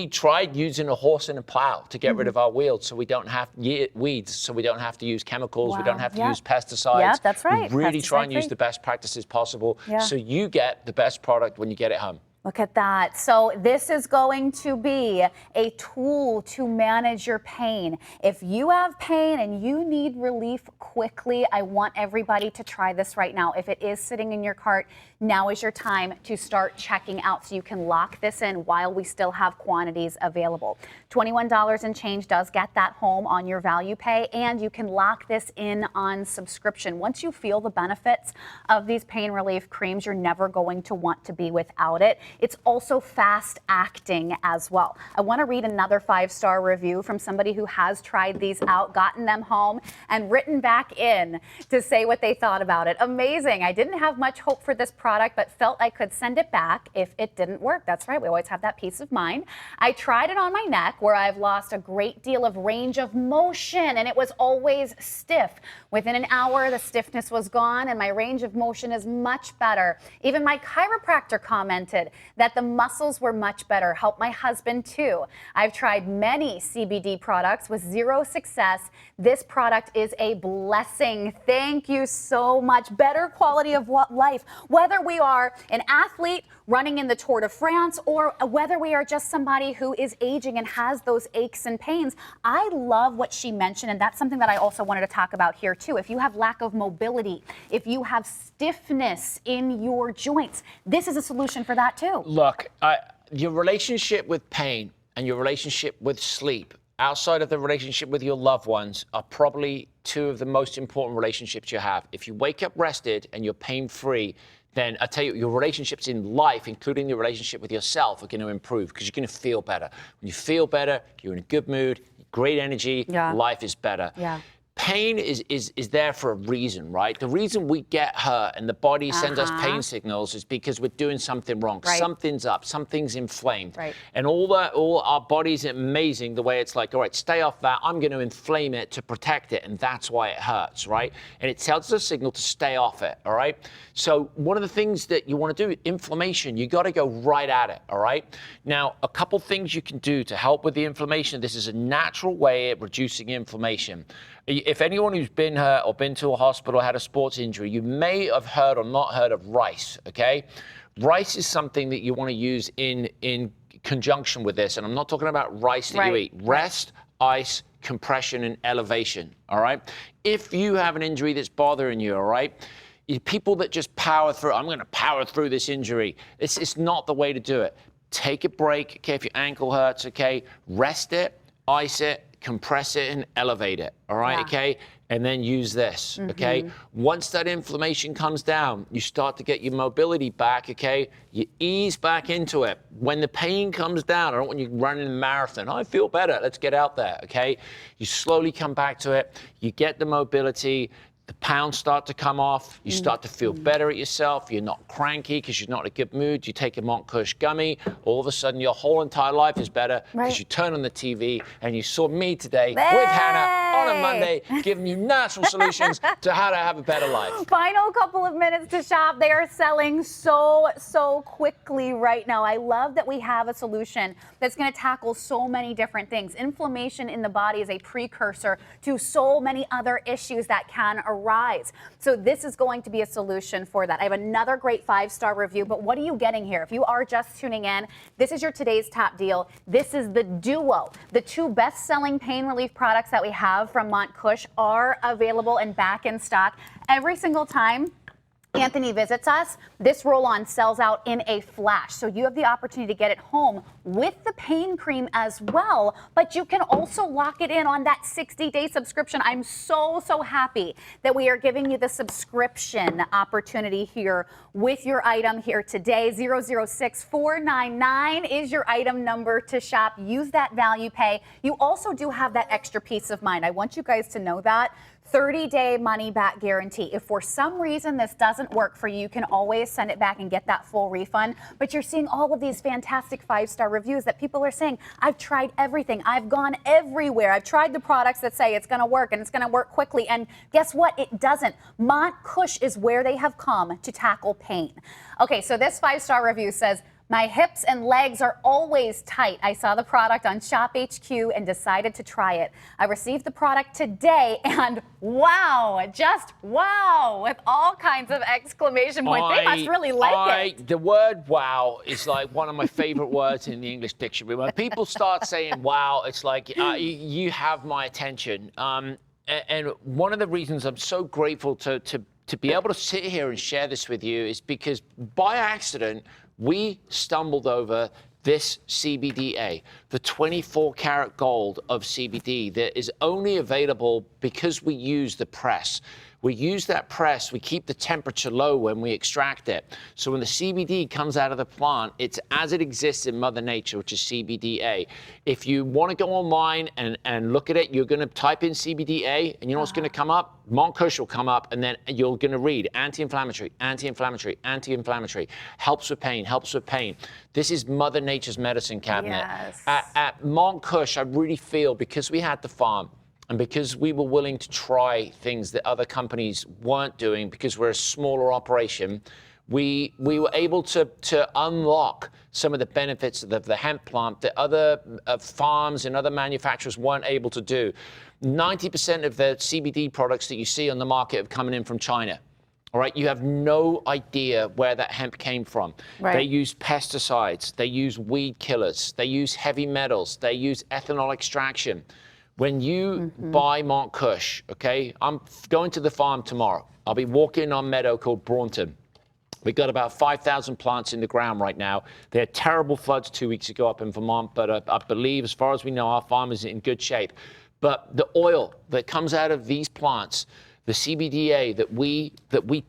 tried using a horse and a plow to get rid of our weeds, so we don't have weeds, so we don't have to use chemicals, we don't have to use pesticides. That's right. We really try and use the best practices possible, so you get the best product when you get it home. Look at that. So this is going to be a tool to manage your pain. If you have pain and you need relief quickly, I want everybody to try this right now. If it is sitting in your cart, now is your time to start checking out so you can lock this in while we still have quantities available. $21 and change does get that home on your value pay, and you can lock this in on subscription. Once you feel the benefits of these pain relief creams, you're never going to want to be without it. It's also fast acting as well. I want to read another 5-star review from somebody who has tried these out, gotten them home, and written back in to say what they thought about it. Amazing. I didn't have much hope for this product, but felt I could send it back if it didn't work. That's right. We always have that peace of mind. I tried it on my neck, where I've lost a great deal of range of motion, and it was always stiff. Within an hour, the stiffness was gone, and my range of motion is much better. Even my chiropractor commented that the muscles were much better. Helped my husband too. I've tried many CBD products with zero success. This product is a blessing. Thank you so much. Better quality of life, whether whether we are an athlete running in the Tour de France or whether we are just somebody who is aging and has those aches and pains. I love what she mentioned, and that's something that I also wanted to talk about here too. If you have lack of mobility, if you have stiffness in your joints, this is a solution for that too. Look, your relationship with pain and your relationship with sleep, outside of the relationship with your loved ones, are probably two of the most important relationships you have. If you wake up rested and you're pain-free, then I tell you, your relationships in life, including your relationship with yourself, are going to improve because you're going to feel better. When you feel better, you're in a good mood, great energy, life is better. Yeah. Pain is there for a reason, right? The reason we get hurt and the body sends us pain signals is because we're doing something wrong. Right. Something's up, something's inflamed. Right. And all our body's amazing the way it's like, all right, stay off that. I'm going to inflame it to protect it, and that's why it hurts, right? And it tells us a signal to stay off it, all right? So one of the things that you want to do, inflammation, you got to go right at it, all right? Now, a couple things you can do to help with the inflammation. This is a natural way of reducing inflammation. If anyone who's been hurt or been to a hospital, had a sports injury, you may have heard or not heard of rice, okay? Rice is something that you want to use in conjunction with this, and I'm not talking about rice that you eat. Rest, ice, compression, and elevation, all right? If you have an injury that's bothering you, all right, people that just power through, I'm going to power through this injury, it's not the way to do it. Take a break, okay? If your ankle hurts, okay, rest it, ice it, compress it, and elevate it, all right, okay? And then use this, okay? Once that inflammation comes down, you start to get your mobility back, okay? You ease back into it. When the pain comes down, I don't want you running a marathon. I feel better, let's get out there, okay? You slowly come back to it. You get the mobility. The pounds start to come off. You start to feel better at yourself. You're not cranky because you're not in a good mood. You take a Montkush gummy. All of a sudden, your whole entire life is better because you turn on the TV and you saw me today with Hannah on a Monday giving you natural solutions to how to have a better life. Final couple of minutes to shop. They are selling so quickly right now. I love that we have a solution that's going to tackle so many different things. Inflammation in the body is a precursor to so many other issues that can arise. So this is going to be a solution for that. I have another great 5-star review, but what are you getting here? If you are just tuning in, this is your today's top deal. This is the Duo. The 2 best-selling pain relief products that we have from Montkush are available and back in stock. Every single time Anthony visits us, this roll-on sells out in a flash. So you have the opportunity to get it home with the pain cream as well, but you can also lock it in on that 60-day subscription. I'm so happy that we are giving you the subscription opportunity here with your item here today. 006499 is your item number to shop. Use that value pay. You also do have that extra peace of mind. I want you guys to know that. 30-day money-back guarantee. If for some reason this doesn't work for you, you can always send it back and get that full refund. But you're seeing all of these fantastic 5-star reviews that people are saying, I've tried everything. I've gone everywhere. I've tried the products that say it's going to work and it's going to work quickly. And guess what? It doesn't. Montkush is where they have come to tackle pain. Okay, so this 5-star review says, my hips and legs are always tight. I saw the product on ShopHQ and decided to try it. I received the product today and wow, just wow, with all kinds of exclamation points. They must really like it. The word wow is like one of my favorite words in the English dictionary. When people start saying wow, it's like you have my attention. And one of the reasons I'm so grateful to be able to sit here and share this with you is because by accident, we stumbled over this CBDA, the 24 karat gold of CBD that is only available because we use the press. We use that press, we keep the temperature low when we extract it. So when the CBD comes out of the plant, it's as it exists in Mother Nature, which is CBDA. If you want to go online and look at it, you're going to type in CBDA, and you know what's going to come up? Montkush will come up, and then you're going to read anti-inflammatory, anti-inflammatory, anti-inflammatory, helps with pain, helps with pain. This is Mother Nature's medicine cabinet. Yes. At Montkush, I really feel, because we had the farm, and because we were willing to try things that other companies weren't doing, because we're a smaller operation, we were able to unlock some of the benefits of the hemp plant that other farms and other manufacturers weren't able to do. 90% of the CBD products that you see on the market are coming in from China. All right, you have no idea where that hemp came from. Right. They use pesticides, they use weed killers, they use heavy metals, they use ethanol extraction. When you buy Montkush, okay, I'm going to the farm tomorrow. I'll be walking on a meadow called Braunton. We've got about 5,000 plants in the ground right now. They had terrible floods 2 weeks ago up in Vermont, but I believe, as far as we know, our farm is in good shape. But the oil that comes out of these plants, the CBDA that we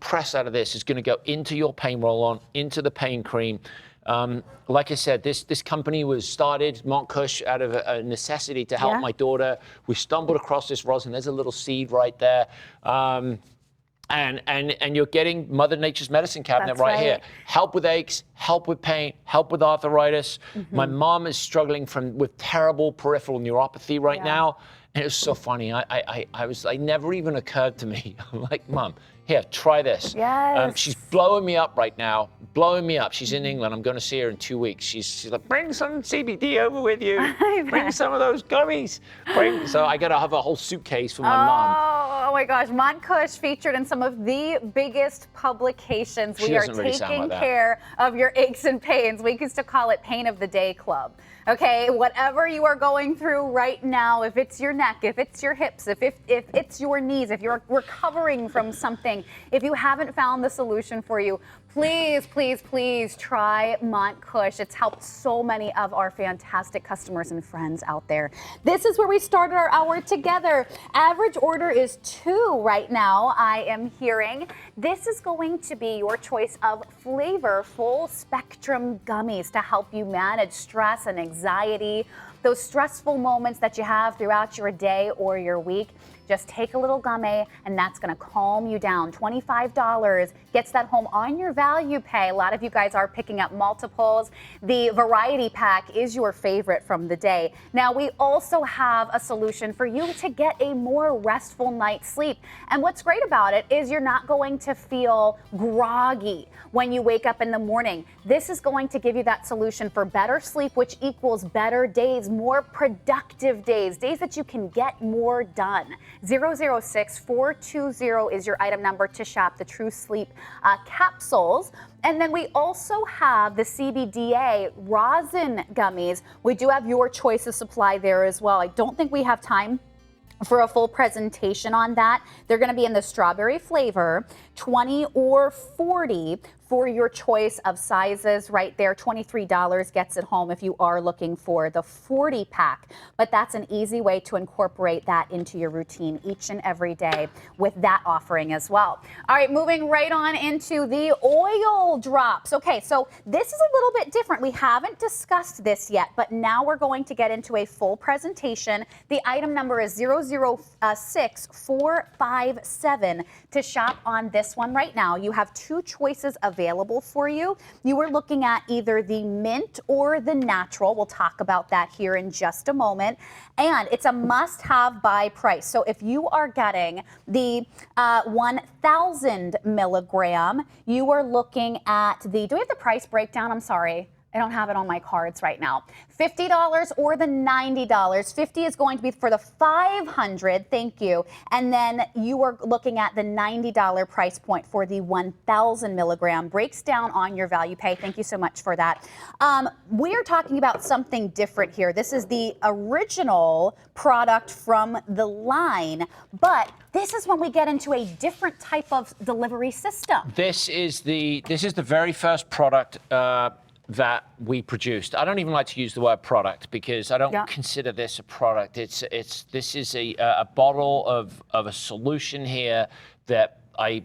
press out of this is going to go into your pain roll-on, into the pain cream. Like I said, this company was started, Montkush, out of a necessity to help my daughter. We stumbled across this rosin. There's a little seed right there. And you're getting Mother Nature's medicine cabinet right here. Help with aches, help with pain, help with arthritis. My mom is struggling with terrible peripheral neuropathy right now. And it was so funny. I never even occurred to me. I'm like, Mom, here, try this. Yes. She's blowing me up right now, blowing me up. She's in England. I'm going to see her in 2 weeks. She's like, bring some CBD over with you. Bring some of those gummies. So I got to have a whole suitcase for my mom. Oh my gosh, Montkush featured in some of the biggest publications. We are taking care of your aches and pains. We used to call it Pain of the Day Club. Okay, whatever you are going through right now, if it's your neck, if it's your hips, if it's your knees, if you're recovering from something, if you haven't found the solution for you, please, please, please try Montkush. It's helped so many of our fantastic customers and friends out there. This is where we started our hour together. Average order is 2 right now, I am hearing. This is going to be your choice of flavor, full spectrum gummies to help you manage stress and anxiety, those stressful moments that you have throughout your day or your week. Just take a little gummy and that's going to calm you down. $25 gets that home on your value pay. A lot of you guys are picking up multiples. The variety pack is your favorite from the day. Now we also have a solution for you to get a more restful night's sleep. And what's great about it is you're not going to feel groggy when you wake up in the morning. This is going to give you that solution for better sleep, which equals better days, more productive days, days that you can get more done. 006420 is your item number to shop the True Sleep capsules. And then we also have the CBDA rosin gummies. We do have your choice of supply there as well. I don't think we have time for a full presentation on that. They're going to be in the strawberry flavor, 20 or 40 for your choice of sizes right there. $23 gets it home if you are looking for the 40 pack. But that's an easy way to incorporate that into your routine each and every day with that offering as well. All right, moving right on into the oil drops. Okay, so this is a little bit different. We haven't discussed this yet, but now we're going to get into a full presentation. The item number is 006457 to shop on this one right now. You have 2 choices available for you. You are looking at either the mint or the natural. We'll talk about that here in just a moment. And it's a must-have by price. So if you are getting the 1,000 milligram, you are looking at the, do we have the price breakdown? I'm sorry. I don't have it on my cards right now. $50 or the $90. 50 is going to be for the 500, thank you. And then you are looking at the $90 price point for the 1,000 milligram. Breaks down on your value pay. Thank you so much for that. We are talking about something different here. This is the original product from the line, but this is when we get into a different type of delivery system. This is the very first product that we produced. I don't even like to use the word product because I don't consider this a product. This is a bottle of a solution here that I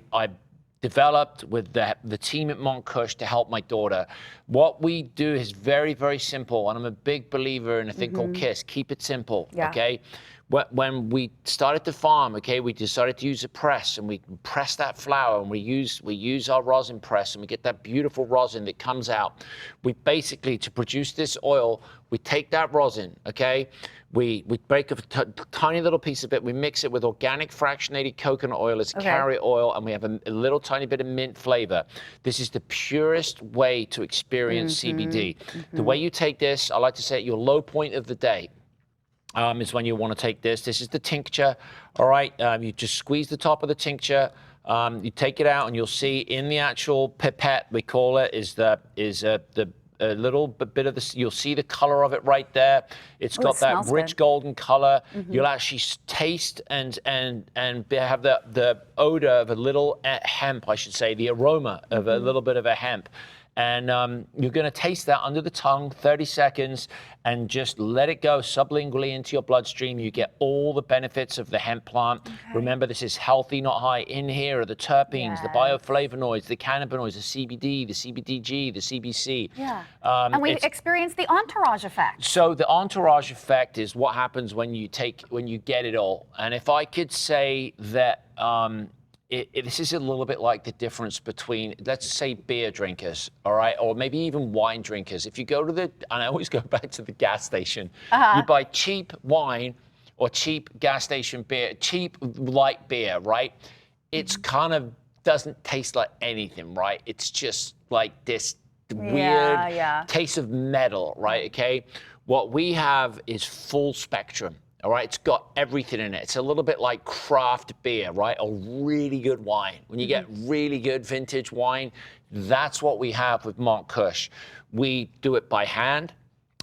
developed with the team at Montkush to help my daughter. What we do is very, very simple, and I'm a big believer in a thing called KISS, keep it simple, okay? When we started to farm, okay, we decided to use a press, and we press that flour, and we use our rosin press, and we get that beautiful rosin that comes out. We basically, to produce this oil, we take that rosin, okay, we break a tiny little piece of it, we mix it with organic fractionated coconut oil, it's carrier oil, and we have a little tiny bit of mint flavor. This is the purest way to experience CBD. The way you take this, I like to say at your low point of the day, is when you want to take this. This is the tincture, all right? You just squeeze the top of the tincture, You take it out and you'll see in the actual pipette, we call it, is a little bit of this. You'll see the color of it right there. It's got that rich golden color. You'll actually taste and have the odor of a little hemp, I should say, the aroma of a little bit of a hemp. And you're going to taste that under the tongue, 30 seconds, and just let it go sublingually into your bloodstream. You get all the benefits of the hemp plant. Okay. Remember, this is healthy, not high. In here are the terpenes, the bioflavonoids, the cannabinoids, the CBD, the CBDG, the CBC. Yeah. And we experience the entourage effect. So the entourage effect is what happens when you get it all. And if I could say that this is a little bit like the difference between, let's say, beer drinkers, all right, or maybe even wine drinkers. If you go to and I always go back to the gas station, you buy cheap wine or cheap gas station beer, cheap light beer, right? It's kind of doesn't taste like anything, right? It's just like this weird taste of metal, right? Okay. What we have is full spectrum. All right, it's got everything in it. It's a little bit like craft beer, right? A really good wine. When you get really good vintage wine, that's what we have with Montkush. We do it by hand.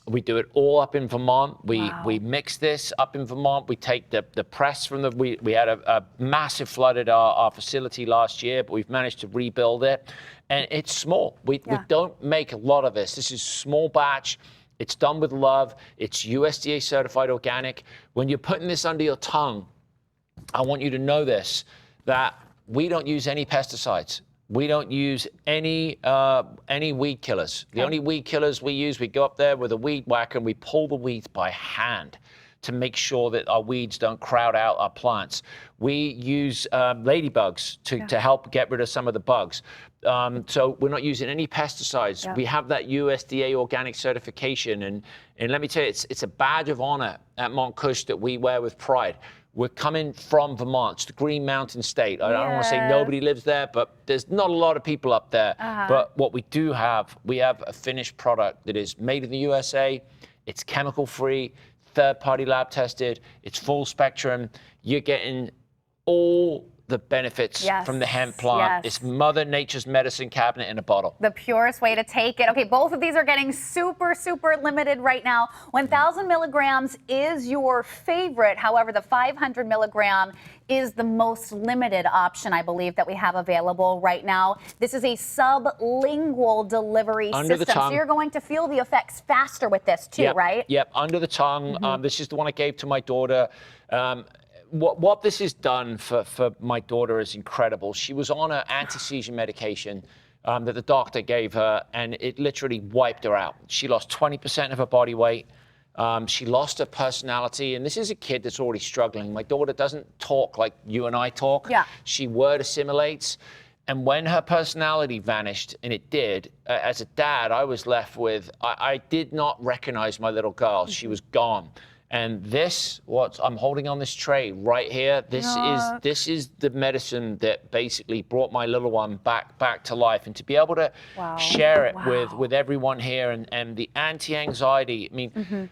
We do it all up in Vermont. We mix this up in Vermont. We take the press from we had a massive flood at our facility last year, but we've managed to rebuild it. And it's small. We don't make a lot of this. This is small batch. It's done with love. It's USDA certified organic. When you're putting this under your tongue, I want you to know this, that we don't use any pesticides. We don't use any weed killers. The only weed killers we use, we go up there with a weed whacker and we pull the weeds by hand to make sure that our weeds don't crowd out our plants. We use ladybugs to help get rid of some of the bugs. So we're not using any pesticides. We have that USDA organic certification. And let me tell you, it's a badge of honor at Montkush that we wear with pride. We're coming from Vermont. It's the Green Mountain State. I don't want to say nobody lives there, but there's not a lot of people up there. But what we do have, we have a finished product that is made in the USA. It's chemical-free, third-party lab tested. It's full spectrum. You're getting all the benefits from the hemp plant. It's Mother Nature's medicine cabinet in a bottle. The purest way to take it. Okay, both of these are getting super, super limited right now. 1,000 milligrams is your favorite. However, the 500 milligram is the most limited option, I believe, that we have available right now. This is a sublingual delivery under system. The tongue. So you're going to feel the effects faster with this too, right? Yep, under the tongue. This is the one I gave to my daughter. What this has done for my daughter is incredible. She was on an anti-seizure medication that the doctor gave her, and it literally wiped her out. She lost 20% of her body weight. She lost her personality, and this is a kid that's already struggling. My daughter doesn't talk like you and I talk. She word assimilates. And when her personality vanished, and it did, as a dad, I was left with, I did not recognize my little girl. She was gone. And this, what I'm holding on this tray right here, this is the medicine that basically brought my little one back to life. And to be able to share it with everyone here, and the anti-anxiety, I mean,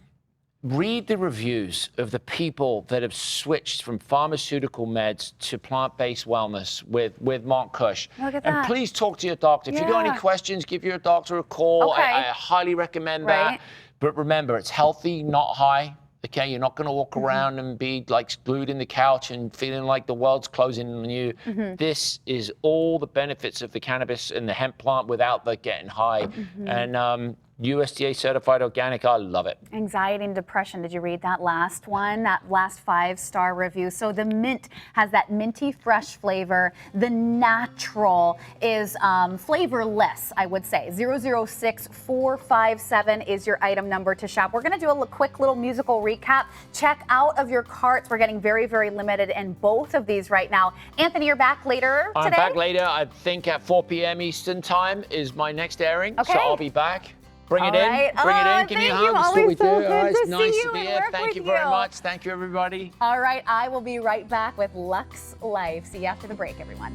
read the reviews of the people that have switched from pharmaceutical meds to plant-based wellness with Montkush. Look at that. And please talk to your doctor. If you've got any questions, give your doctor a call. I highly recommend that. But remember, it's healthy, not high. Okay, you're not going to walk around and be like glued in the couch and feeling like the world's closing on you. This is all the benefits of the cannabis and the hemp plant without the getting high. And USDA certified organic, I love it. Anxiety and depression, did you read that last one? That last 5-star review. So the mint has that minty fresh flavor. The natural is flavorless, I would say. 006457 is your item number to shop. We're gonna do a quick little musical recap. Check out of your carts. We're getting very, very limited in both of these right now. Anthony, you're back later today? I'm back later. I think at 4 p.m. Eastern time is my next airing. So I'll be back. Bring it in. Bring it in. Give me a hug. That's what we do. It's nice to be here. Thank you very much. Thank you, everybody. All right. I will be right back with Lux Life. See you after the break, everyone.